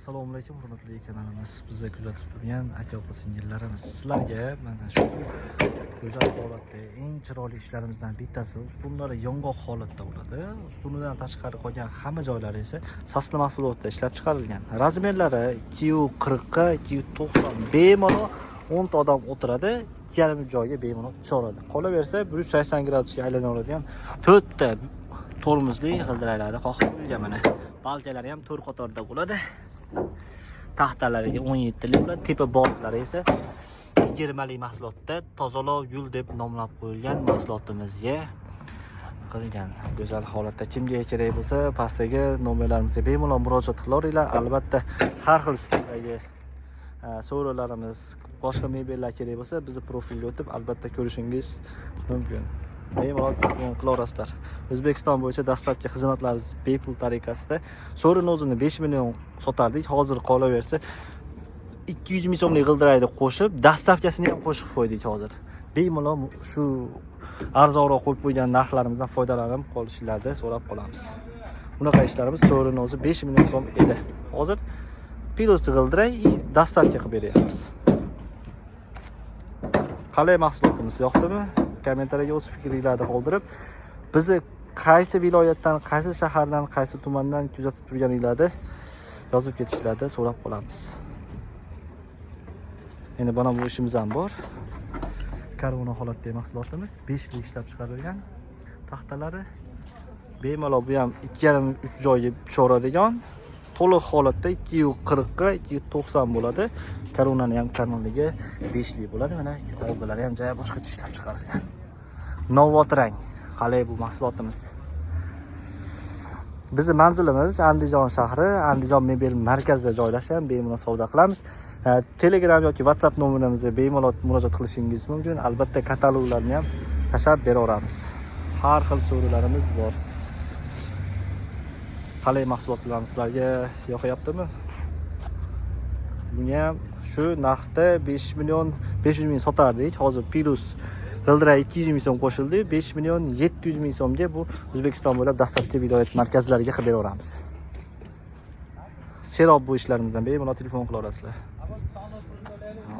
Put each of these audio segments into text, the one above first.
Assalomu alaykum hurmatli kanalimiz. Bizni kuzatib turgan aka-opa singillarimiz. Sizlarga mana shu go'zal holatda eng chiroyli ishlarimizdan bittasi ustunlari yong'oq holatda bo'ladi. Ustunidan tashqari qolgan hamma joylari esa sasli mahsulotda ishlab chiqarilgan. Razmerlari 240 ga 290 bemalol 10 ta odam o'tiradi. 2,5 joyga bemalol tushiradi. Qolaversa 180 gradusga aylanaveradigan 4 ta tormozli g'ildiraklarni qoqib qo'yilgan mana. Balkalari ham 4 qatorda bo'ladi. Taxtalariga 17 lik bo'ladi. Tepa bozlari esa 20 lik mahsulotda tozalov yul deb nomlab qo'yilgan mahsulotimizga qilgan. Go'zal holatda kimga kerak bo'lsa, pastdagi nomerlarimizga bemalol murojaat qilaveringlar. Albatta, har xil stildagi so'rovlarimiz, boshqa mebellar kerak bo'lsa, bizni profilga o'tib albatta ko'rishingiz mumkin. Bemalol telefon qilaverasizlar. O'zbekiston bo'yicha dastlabki xizmatlarimiz bepul tariqasida so'rini o'zini 5 million sotardik. Hozir qolaversa 200 ming so'mlik g'ildirakni qo'shib, dastavkasini ham qo'shib qo'ydik hozir. Bemalol shu arzonroq qo'yib qo'ygan narxlarimizdan foydalanib qolishinglarni so'rab qolamiz. Bunaqa ishlarimiz so'rini o'zi 5 million so'm edi. Hozir pilos g'ildirak dastavka qilib beryapmiz. Qalay mahsulotimiz yoqdimi? Kommentariyaga o'z fikringizni qoldirib, bizni qaysi viloyatdan, qaysi shahardan, qaysi tumandan kuzatib turganinglarni yozib ketishlarni so'rab qolamiz. Endi mana bu ishimiz ham bor. Karvona holatdagi mahsulotimiz 5 yil ishlab chiqarilgan. Taxtalari bemalol bu ham 2,5-3 joyga tushiradigan. To'liq holatda 240 ga 290 bo'ladi. Karvonani ham kanalligi 5 lik bo'ladi. Mana oldilari ham joyi boshqacha ishlab chiqarilgan. Novotrang qalay bu mahsulotimiz. Bizning manzilimiz Andijon shahri, Andijon mebel markazida joylashgan. Bemalol savdo qilamiz. Telegram yoki WhatsApp nomerimizga bemalol murojaat qilishingiz mumkin. Albatta kataloglarni ham tashab beraveramiz. Har xil so'rovlarimiz bor. Qalay mahsulotlarimiz sizlarga yoqayaptimi? Bunga ham shu narxda 5 million 500 ming sotardik. Hozir plus g'ildirak 200 ming so'm qo'shildi. 5 million 700 ming so'mga bu O'zbekiston bo'ylab dastlabki viloyat markazlariga qilib beraveramiz. Serob bu ishlarimizdan bemalol telefon qilaverasizlar.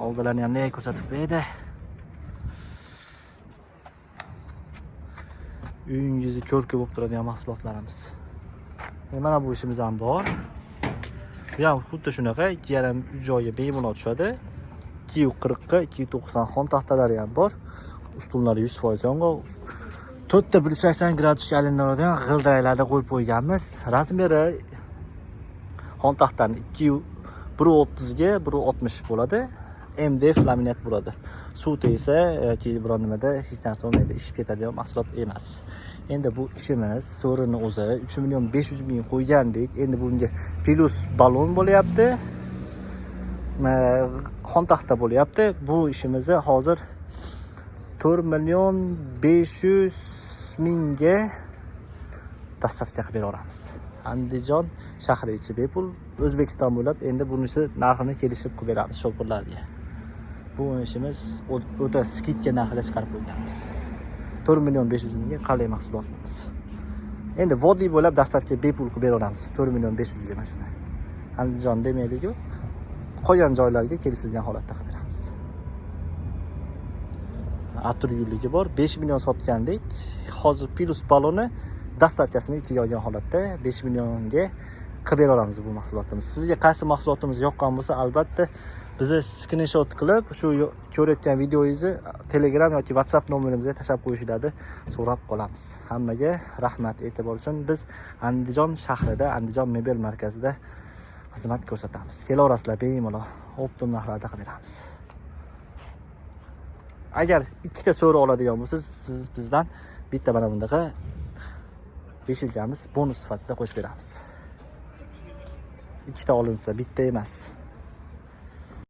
Oldilarni ham nega ko'rsatib berdi. Uyingizni ko'rki bo'lib turadigan mahsulotlarimiz. Mana bu ishimiz ham bor. Bu ham xuddi shunaqa 2,5 joyga bemalol tushadi. 240 ga 290 xon taxtalari ham bor. Ustunlari 100% yong'oq. 4 ta 180 gradusga aylanadigan g'ildiraklarni qo'yib qo'yganmiz. Razmeri xon taxtani 1.30 ga 1.60 bo'ladi. MDF laminat bo'ladi. Suv tegsa yoki biron nimada hech narsa bo'lmaydi, ishib ketadigan mahsulot emas. Endi bu ishimiz so'rini o'zi 3 million 500 ming qo'ygandik. Endi bunga plus balon bo'lyapti. Xon taxta bo'lyapti. Bu ishimizni hozir 4 million 500 mingga dastavka qilib beraveramiz. Andijon shahri ichi bepul, O'zbekiston bo'ylab endi bunisi narxini kelishib qilib beramiz shopirlarga. Bu ishimiz o'ta skidka narxida chiqarib qo'yganmiz. 4 million 500 mingga qalay mahsulotimiz. Endi vodiy bo'ylab dastavka bepul qilib beraveramiz. 4 million 500 ga mashina. Andijon demaylik-ku, qolgan joylarga kelishilgan holatda qilib beramiz. Atur yulligi bor, 5 million sotgandik. Hozir plus baloni dastavkasini ichiga olgan holatda 5 millionga qilib beraveramiz bu mahsulotimiz. Sizga qaysi mahsulotimiz yoqqan bo'lsa, albatta bizni screenshot qilib, shu ko'rayotgan videoyingizni Telegram yoki WhatsApp nomerimizga tashab qo'yishinglarni so'rab qolamiz. Hammaga rahmat e'tibor uchun. Biz Andijon shahrida, Andijon mebel markazida xizmat ko'rsatamiz. Kelaverasizlar bemalol, optim narxlarda qilib beramiz. Agar ikkita so'ri oladigan bo'lsangiz, siz bizdan bitta mana bundaqa beshilkamiz bonus sifatida qo'shib beramiz. Ikkita olinsa, bitta emas.